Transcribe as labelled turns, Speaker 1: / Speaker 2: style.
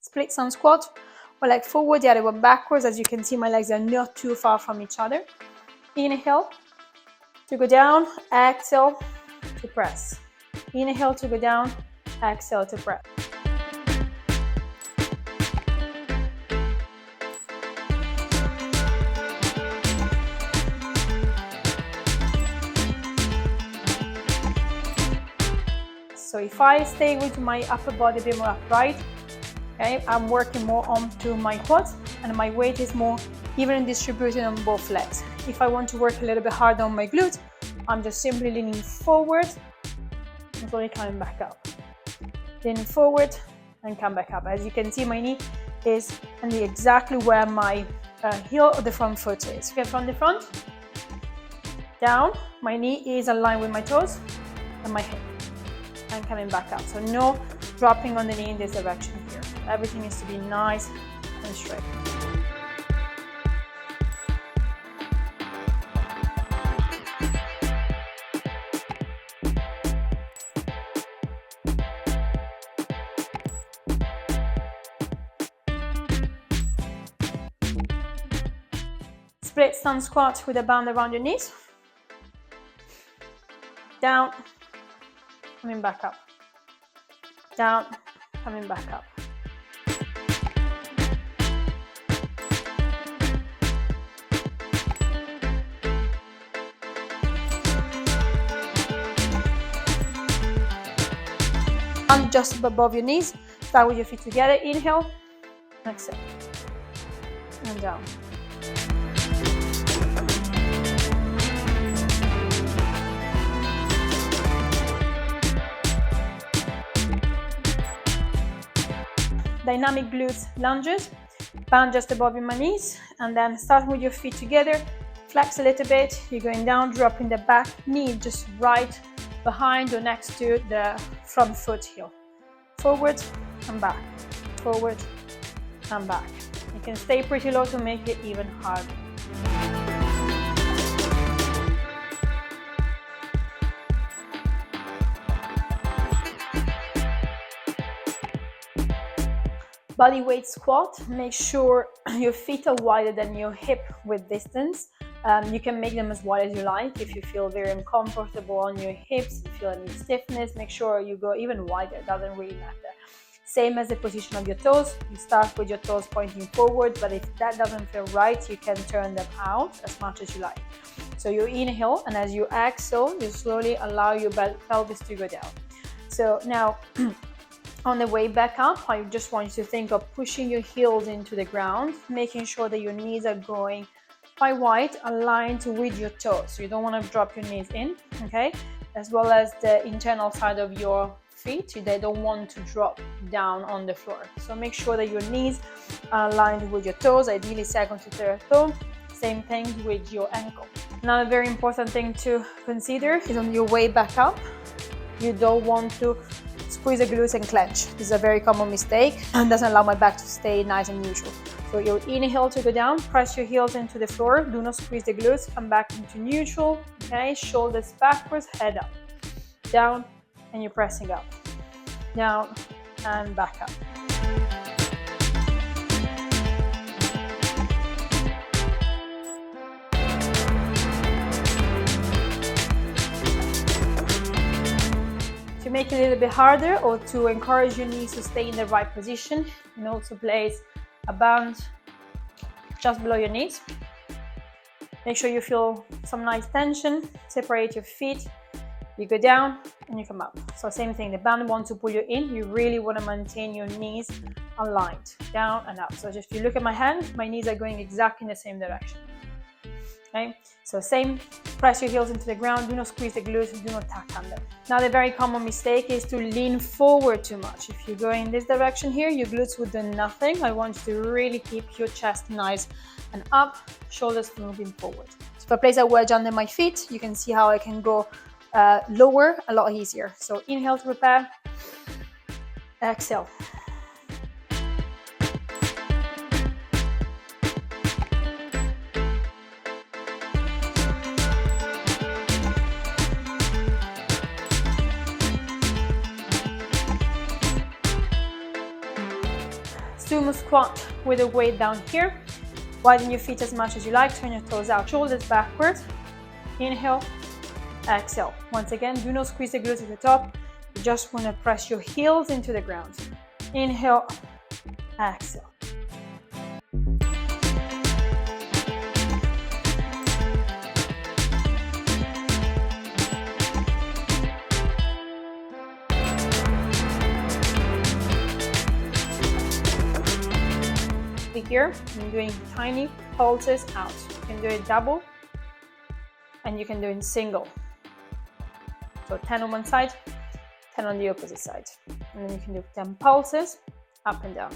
Speaker 1: Split sun squat, one leg forward, the other one backwards. As you can see, my legs are not too far from each other. Inhale to go down, exhale to press. Inhale to go down, exhale to press. So if I stay with my upper body a bit more upright, okay, I'm working more onto my quads and my weight is more evenly distributed on both legs. If I want to work a little bit harder on my glutes, I'm just simply leaning forward and slowly coming back up. Leaning forward and come back up. As you can see, my knee is exactly where my heel of the front foot is. Okay, from the front, down, my knee is aligned with my toes and my hip. And coming back up. So no dropping on the knee in this direction here. Everything needs to be nice and straight. Split sun squat with a band around your knees. Down, coming back up. Down, coming back up. And just above your knees, start with your feet together. Inhale, exhale, and down. Dynamic glutes lunges, band just above your knees, and then start with your feet together, flex a little bit, you're going down, dropping the back knee just right behind or next to the front foot heel. Forward and back, forward and back. You can stay pretty low to make it even harder. Body weight squat, make sure your feet are wider than your hip width distance. You can make them as wide as you like. If you feel very uncomfortable on your hips, you feel any stiffness, make sure you go even wider, it doesn't really matter. Same as the position of your toes, you start with your toes pointing forward, but if that doesn't feel right, you can turn them out as much as you like. So you inhale, and as you exhale, you slowly allow your pelvis to go down. So now, on the way back up, I just want you to think of pushing your heels into the ground, making sure that your knees are going quite wide, aligned with your toes. So you don't want to drop your knees in, okay? As well as the internal side of your feet, they don't want to drop down on the floor. So make sure that your knees are aligned with your toes, ideally second to third toe. Same thing with your ankle. Another very important thing to consider is on your way back up, you don't want to squeeze the glutes and clench. This is a very common mistake and doesn't allow my back to stay nice and neutral. So you inhale to go down, press your heels into the floor, do not squeeze the glutes, come back into neutral, okay? Shoulders backwards, head up, down, and you're pressing up, down, and back up. To make it a little bit harder or to encourage your knees to stay in the right position, you can also place a band just below your knees. Make sure you feel some nice tension, separate your feet, you go down and you come up. So same thing, the band wants to pull you in, you really want to maintain your knees aligned, down and up. So just if you look at my hand, my knees are going exactly in the same direction. Okay, so same, press your heels into the ground, do not squeeze the glutes, do not tuck under. Now the very common mistake is to lean forward too much. If you go in this direction here, your glutes will do nothing. I want you to really keep your chest nice and up, shoulders moving forward. So if I place a wedge under my feet, you can see how I can go lower a lot easier. So inhale to prepare, exhale. Sumo squat with the weight down here. Widen your feet as much as you like, turn your toes out, shoulders backwards. Inhale, exhale. Once again, do not squeeze the glutes at the top. You just want to press your heels into the ground. Inhale, exhale. Here, I'm doing tiny pulses out. You can do it double and you can do it single. So 10 on one side, 10 on the opposite side. And then you can do 10 pulses up and down.